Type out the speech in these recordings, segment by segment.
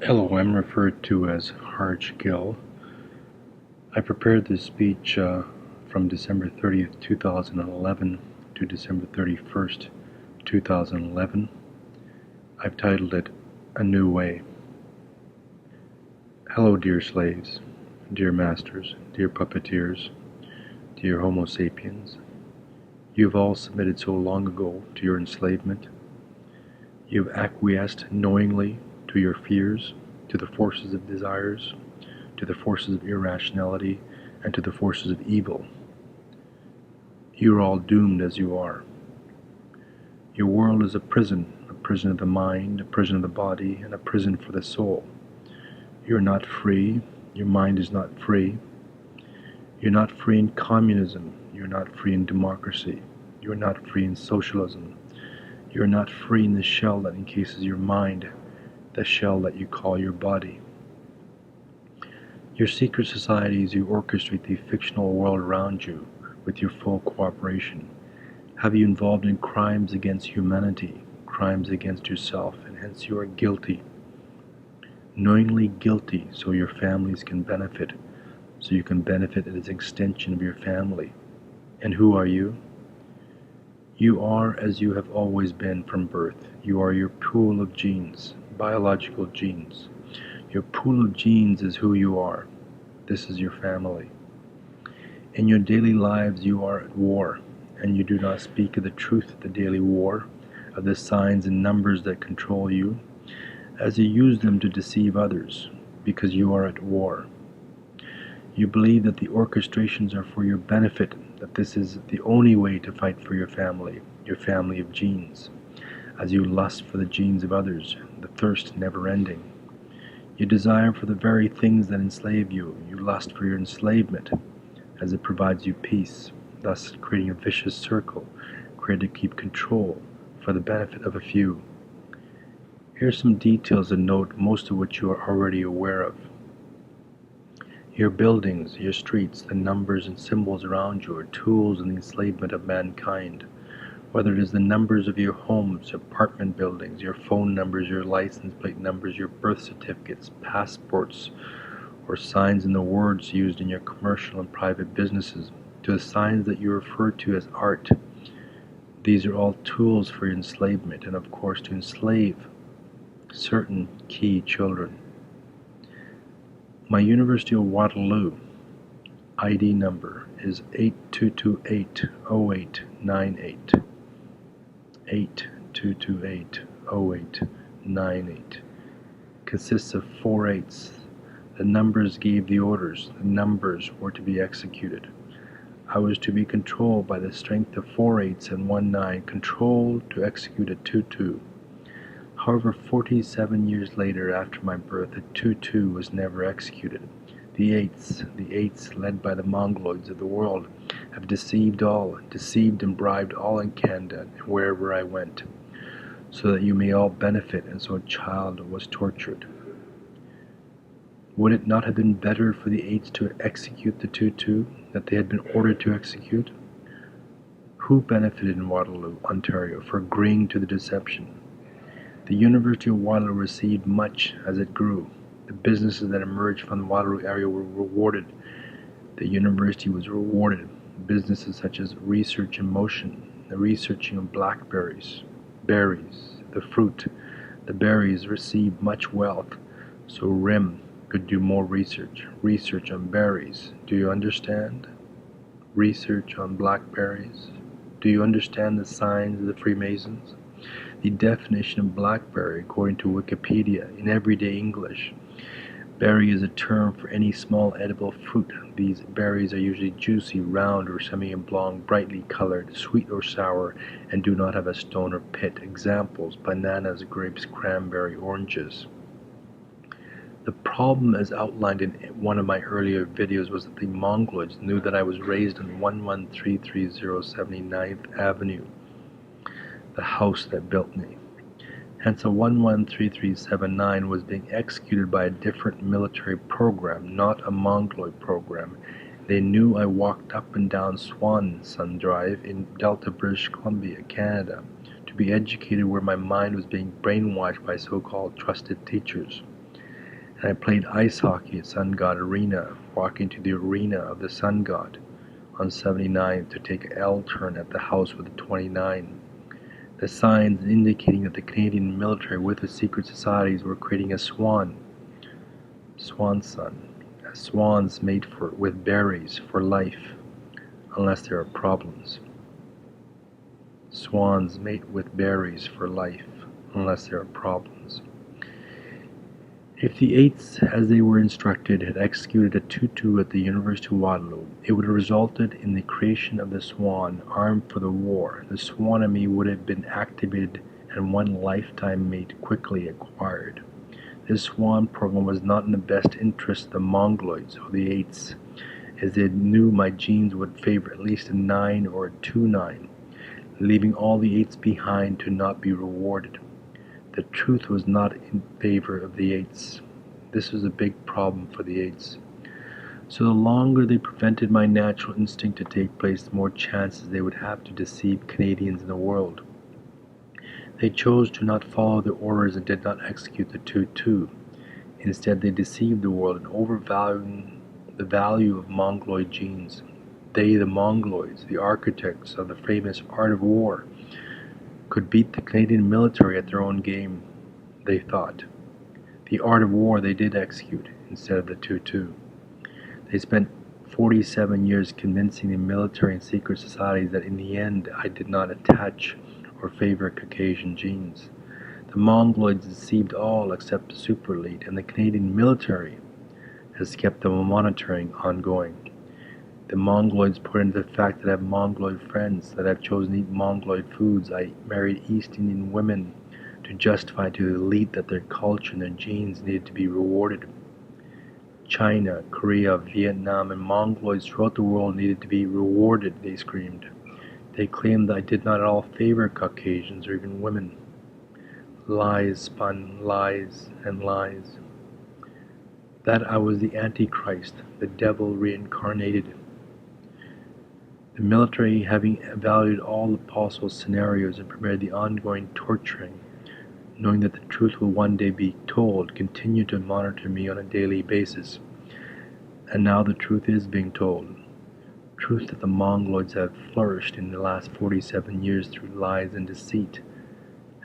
Hello, I'm referred to as Harj Gill. I prepared this speech from December 30th, 2011 to December 31st, 2011. I've titled it A New Way. Hello, dear slaves, dear masters, dear puppeteers, dear Homo sapiens. You've all submitted so long ago to your enslavement. You've acquiesced knowingly to your fears, to the forces of desires, to the forces of irrationality, and to the forces of evil. You are all doomed as you are. Your world is a prison of the mind, a prison of the body, and a prison for the soul. You are not free. Your mind is not free. You're not free in communism. You're not free in democracy. You're not free in socialism. You're not free in the shell that encases your mind, the shell that you call your body. Your secret societies, you orchestrate the fictional world around you with your full cooperation. Have you involved in crimes against humanity, crimes against yourself, and hence you are guilty. Knowingly guilty so your families can benefit, so you can benefit as an extension of your family. And who are you? You are as you have always been from birth. You are your pool of genes, biological genes. Your pool of genes is who you are. This is your family. In your daily lives you are at war, and you do not speak of the truth of the daily war, of the signs and numbers that control you, as you use them to deceive others, because you are at war. You believe that the orchestrations are for your benefit, that this is the only way to fight for your family of genes, as you lust for the genes of others, the thirst never ending. You desire for the very things that enslave you. You lust for your enslavement, as it provides you peace, thus creating a vicious circle, created to keep control for the benefit of a few. Here are some details to note, most of which you are already aware of. Your buildings, your streets, the numbers and symbols around you are tools in the enslavement of mankind. Whether it is the numbers of your homes, apartment buildings, your phone numbers, your license plate numbers, your birth certificates, passports, or signs in the words used in your commercial and private businesses, to the signs that you refer to as art. These are all tools for your enslavement, and of course to enslave certain key children. My University of Waterloo ID number is 82280898. 82280898. Consists of 4 eighths. The numbers gave the orders. The numbers were to be executed. I was to be controlled by the strength of 4 eighths and 1 9, controlled to execute a 2-2. However, 47 years later after my birth, a 2-2 was never executed. The eighths led by the Mongoloids of the world, have deceived and bribed all in Canada and wherever I went, so that you may all benefit, and so a child was tortured. Would it not have been better for the eighths to execute the 2-2 that they had been ordered to execute? Who benefited in Waterloo, Ontario, for agreeing to the deception? The University of Waterloo received much as it grew. The businesses that emerged from the Waterloo area were rewarded. The university was rewarded. Businesses such as Research in Motion, the researching of blackberries, berries, the fruit, the berries received much wealth, so RIM could do more research on berries. Do you understand? Research on blackberries. Do you understand the signs of the Freemasons? The definition of blackberry, according to Wikipedia, in everyday English. Berry is a term for any small edible fruit. These berries are usually juicy, round or semi-oblong, brightly colored, sweet or sour, and do not have a stone or pit. Examples: bananas, grapes, cranberry, oranges. The problem, as outlined in one of my earlier videos, was that the Mongoloids knew that I was raised on 11330 79th Avenue, the house that built me. Hence a 113379 was being executed by a different military program, not a Mongoloid program. They knew I walked up and down Swanson Drive in Delta, British Columbia, Canada, to be educated where my mind was being brainwashed by so-called trusted teachers. And I played ice hockey at Sun God Arena, walking to the arena of the Sun God on 79th to take an L turn at the house with the 29. The signs indicating that the Canadian military with the secret societies were creating a swan son, as swans mate with berries for life, unless there are problems. Swans mate with berries for life, unless there are problems. If the Eights, as they were instructed, had executed a tutu at the University of Waterloo, it would have resulted in the creation of the Swan, armed for the war. The Swanemy would have been activated and one lifetime mate quickly acquired. This Swan program was not in the best interest of the Mongoloids or the Eights, as they knew my genes would favor at least a 9 or a 2-9, leaving all the Eights behind to not be rewarded. The truth was not in favor of the Eights. This was a big problem for the Eights. So the longer they prevented my natural instinct to take place, the more chances they would have to deceive Canadians in the world. They chose to not follow the orders and did not execute the tutu. Instead, they deceived the world in overvaluing the value of Mongoloid genes. They, the Mongoloids, the architects of the famous art of war, could beat the Canadian military at their own game, they thought. The art of war they did execute instead of the tutu. They spent 47 years convincing the military and secret societies that in the end I did not attach or favor Caucasian genes. The Mongoloids deceived all except the super elite, and the Canadian military has kept the monitoring ongoing. The Mongoloids put into the fact that I have Mongoloid friends, that I've chosen to eat Mongoloid foods. I married East Indian women to justify to the elite that their culture and their genes needed to be rewarded. China, Korea, Vietnam, and Mongoloids throughout the world needed to be rewarded, they screamed. They claimed that I did not at all favor Caucasians or even women. Lies spun lies and lies. That I was the Antichrist, the devil reincarnated. The military, having evaluated all the possible scenarios and permitted the ongoing torturing, knowing that the truth will one day be told, continued to monitor me on a daily basis. And now the truth is being told. Truth that the Mongoloids have flourished in the last 47 years through lies and deceit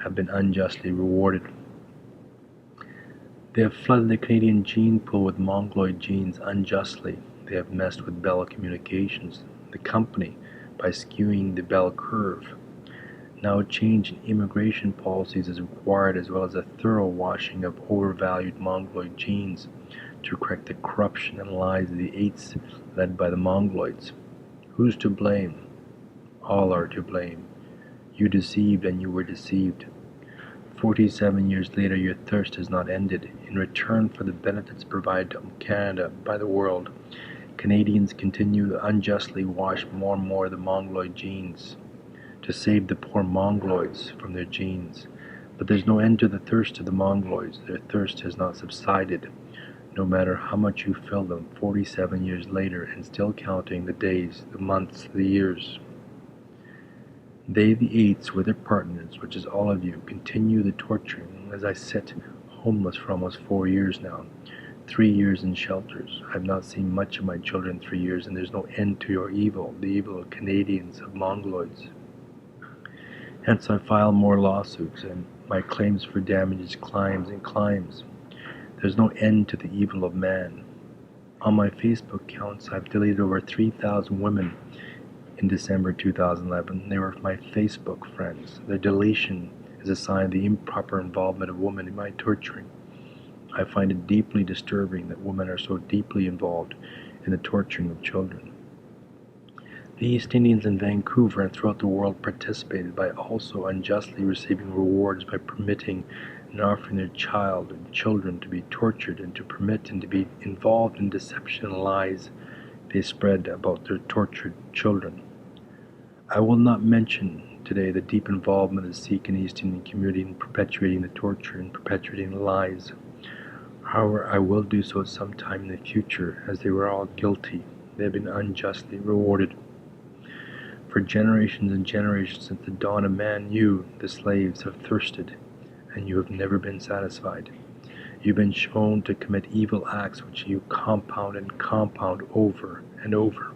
have been unjustly rewarded. They have flooded the Canadian gene pool with Mongoloid genes unjustly. They have messed with Bell Communications, the company, by skewing the Bell curve. Now a change in immigration policies is required, as well as a thorough washing of overvalued Mongoloid genes to correct the corruption and lies of the Eights led by the Mongoloids. Who's to blame? All are to blame. You deceived and you were deceived. 47 years later, your thirst has not ended. In return for the benefits provided to Canada by the world, Canadians continue to unjustly wash more and more of the Mongoloid genes to save the poor Mongoloids from their genes. But there's no end to the thirst of the Mongoloids. Their thirst has not subsided, no matter how much you fill them 47 years later and still counting the days, the months, the years. They, the Eights, with their partners, which is all of you, continue the torturing as I sit homeless for almost 4 years now. 3 years in shelters. I have not seen much of my children in 3 years, and there's no end to your evil, the evil of Canadians, of Mongoloids. Hence I file more lawsuits, and my claims for damages climbs and climbs. There's no end to the evil of man. On my Facebook accounts, I've deleted over 3,000 women in December 2011. They were my Facebook friends. Their deletion is a sign of the improper involvement of women in my torturing. I find it deeply disturbing that women are so deeply involved in the torturing of children. The East Indians in Vancouver and throughout the world participated by also unjustly receiving rewards by permitting and offering their child and children to be tortured, and to permit and to be involved in deception and lies they spread about their tortured children. I will not mention today the deep involvement of the Sikh and East Indian community in perpetuating the torture and perpetuating the lies. However, I will do so sometime in the future, as they were all guilty. They have been unjustly rewarded. For generations and generations since the dawn of man, you, the slaves, have thirsted, and you have never been satisfied. You've been shown to commit evil acts which you compound and compound over and over.